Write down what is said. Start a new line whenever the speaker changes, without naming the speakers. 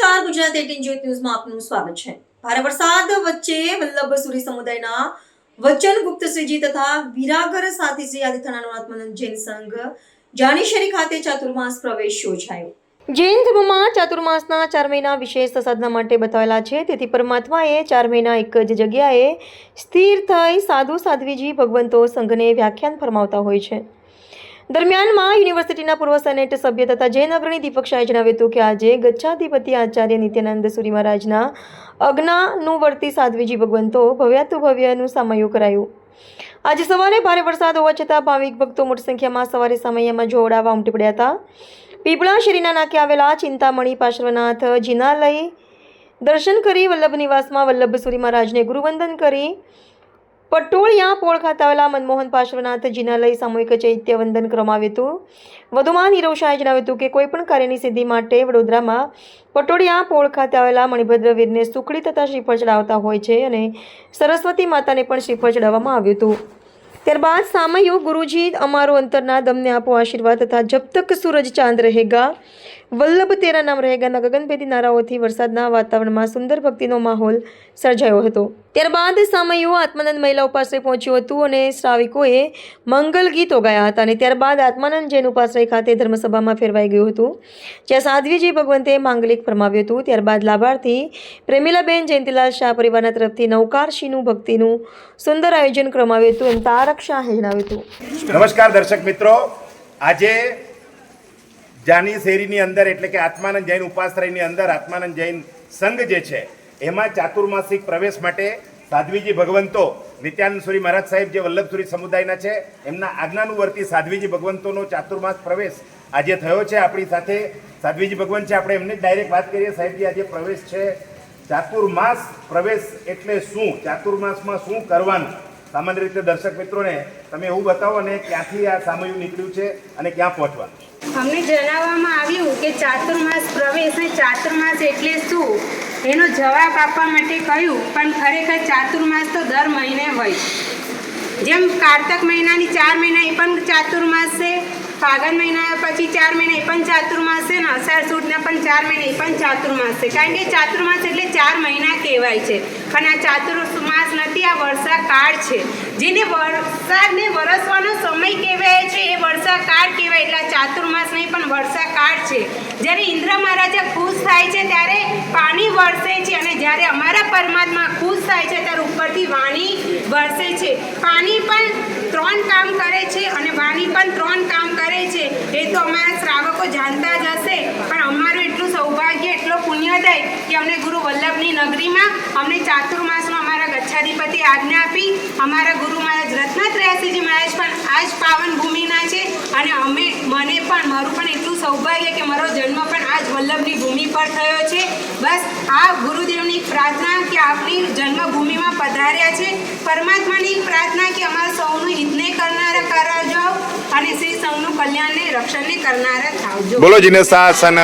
નમસ્કાર, ગુજરાત 18 જ્યોત ન્યૂઝમાં આપનું સ્વાગત છે। ભારે વરસાદ વચ્ચે વલ્લભસુરી સમુદાયના વચનગુપ્ત શ્રીજી તથા વિરાગર સાથીશ્રી આદિત્યનાથ આત્માનંદ જૈન સંઘ જાનીશેરી ખાતે ચાતુર્માસ પ્રવેશ યોજાયો। જૈન ધર્મમાં ચાતુર્માસના 4 મહિના વિશેષ સાધના માટે બતાવેલા છે, તેથી પરમાત્માએ 4 મહિના એક જ જગ્યાએ સ્થિર થઈ સાધુ સાધ્વીજી ભગવંતો સંઘને વ્યાખ્યાન ફરમાવતા હોય છે। દરમિયાનમાં યુનિવર્સિટીના પૂર્વ સેનેટ સભ્ય તથા જૈન અગ્રણી દીપક શાહે જણાવ્યું હતું કે આજે ગચ્છાધિપતિ આચાર્ય નિત્યાનંદ સુરી મહારાજના અજ્ઞાનુવર્તી સાધ્વીજી ભગવંતો ભવ્યાતુભવ્યનું સામયું કરાયું। આજે સવારે ભારે વરસાદ હોવા છતાં ભાવિક ભક્તો મોટી સંખ્યામાં સવારે સામૈયામાં જોડાવા ઉમટી પડ્યા હતા। પીપળા શેરીના નાકે આવેલા ચિંતામણી પાર્શ્વનાથ જીનાલય દર્શન કરી વલ્લભ નિવાસમાં વલ્લભસુરી મહારાજને ગુરુવંદન કરી પટોળિયા પોળ ખાતે આવેલા મનમોહન પાર્શ્વનાથ જીનાલય સામૂહિક ચૈત્ય વંદન કરવામાં આવ્યું હતું। વધુમાં નીરવ શાહે જણાવ્યું હતું કે કોઈપણ કાર્યની સિદ્ધિ માટે વડોદરામાં પટોળિયા પોળ ખાતે આવેલા મણિભદ્ર વીરને સુખડી તથા શ્રીફળ ચડાવતા હોય છે અને સરસ્વતી માતાને પણ શ્રીફળ ચડાવવામાં આવ્યું હતું। ત્યારબાદ સામયું ગુરુજી અમારો અંતરના દમને આપો આશીર્વાદ તથા જબ તક સૂરજ ચાંદ રહેગા વલ્લભ તેરા નામ રહેગાના ગગનભેદી નારાઓથી વરસાદના વાતાવરણમાં સુંદર ભક્તિનો માહોલ સર્જાયો હતો। ત્યારબાદ સામયું આત્માનંદ મહિલા ઉપાશ્રય પહોંચ્યું હતું અને શ્રાવિકોએ મંગલ ગીતો ગાયા હતા અને ત્યારબાદ આત્માનંદ જૈન ઉપાશ્રય ખાતે ધર્મસભામાં ફેરવાઈ ગયું હતું, જ્યાં સાધ્વીજી ભગવંતે માંગલિક ફરમાવ્યું હતું। ત્યારબાદ લાભાર્થી પ્રેમીલાબેન જયંતિલાલ શાહ પરિવારના તરફથી નવકારશીનું ભક્તિનું સુંદર આયોજન કરવામાં આવ્યું હતું એમ તારક શાહે જણાવ્યું હતું।
નમસ્કાર દર્શક મિત્રો, આજે જાની શેરીની અંદર એટલે કે આત્માનંદ જૈન ઉપાશ્રયની અંદર આત્માનંદ જૈન સંઘ જે છે એમાં ચાતુર્માસિક પ્રવેશ માટે સાધ્વીજી ભગવંતો નિત્યાનંદ સુરી મહારાજ સાહેબ જે વલ્લભસુરી સમુદાયના છે એમના આજ્ઞાનુવર્તી સાધ્વીજી ભગવંતોનો ચાતુર્માસ પ્રવેશ આજે થયો છે। આપણી સાથે સાધ્વીજી ભગવંત છે, આપણે એમને જ ડાયરેક્ટ વાત કરીએ। સાહેબજી, આજે પ્રવેશ છે, ચાતુર્માસ પ્રવેશ એટલે શું, ચાતુર્માસમાં શું કરવાનું, સામાન્ય રીતે દર્શક મિત્રોને તમે એવું બતાવો અને ક્યાંથી આ સામયું નીકળ્યું છે અને ક્યાં પહોંચવાનું?
અમને જણાવવામાં આવ્યું કે ચાતુર્માસ પ્રવેશ અને ચાતુર્માસ એટલે શું એનો જવાબ આપવા માટે કહ્યું, પણ ખરેખર ચાતુર્માસ તો દર મહિને હોય છે। જેમ કારતક મહિનાની 4 મહિના એ પણ ચાતુર્માસ છે, ફાગણ મહિના પછી 4 મહિના એ પણ ચાતુર્માસ છે, ને અષાઢ સુદના પણ 4 મહિના એ પણ ચાતુર્માસ છે। કારણ કે ચાતુર્માસ એટલે 4 મહિના કહેવાય છે, પણ આ ચાતુર્માસ નથી, આ વર્ષાકાળ છે। જેને વરસાદને વરસવાનો સમય કહેવાય છે એ વર્ષાકાળ કહેવાય, એટલે ચાતુર્માસ નહીં પણ વર્ષાકાળ છે। જ્યારે ઇન્દ્ર મહારાજા ખુશ થાય છે ત્યારે પાણી વરસે છે, અને જ્યારે અમારા પરમાત્મા ખુશ થાય છે ત્યારે ઉપરથી વાણી વરસે છે। પાણી પણ 3 કામ કરે છે અને વાણી પણ 3 કામ કરે છે, એ તો અમારા શ્રાવકો જાણતા જ હશે, પણ અમારું એટલું સૌભાગ્ય, એટલો પુણ્યદય કે અમને ગુરુ વલ્લભની નગરીમાં અમને ચાતુર્માસનો અમારા ગચ્છાધિપતિ આજ્ઞા આપી। અમારા ગુરુ મહારાજ રત્નાત્રયસિંહજી મહારાજ પણ આ જ પાવન ભૂમિના છે, અને મને પણ મારું પણ એટલું સૌભાગ્ય કે મારો જન્મ પણ આ જ વલ્લભની ભૂમિ પર થયો છે। બસ આ ગુરુદેવની પ્રાર્થના કે આપણી જન્મભૂમિમાં પધાર્યા છે, પરમાત્માની પ્રાર્થના કે અમારા સૌનું હિતને કરનારા કરજો અને શ્રી સૌનું કલ્યાણને રક્ષણને કરનારા થાવજો।
બોલો જીને શાસન।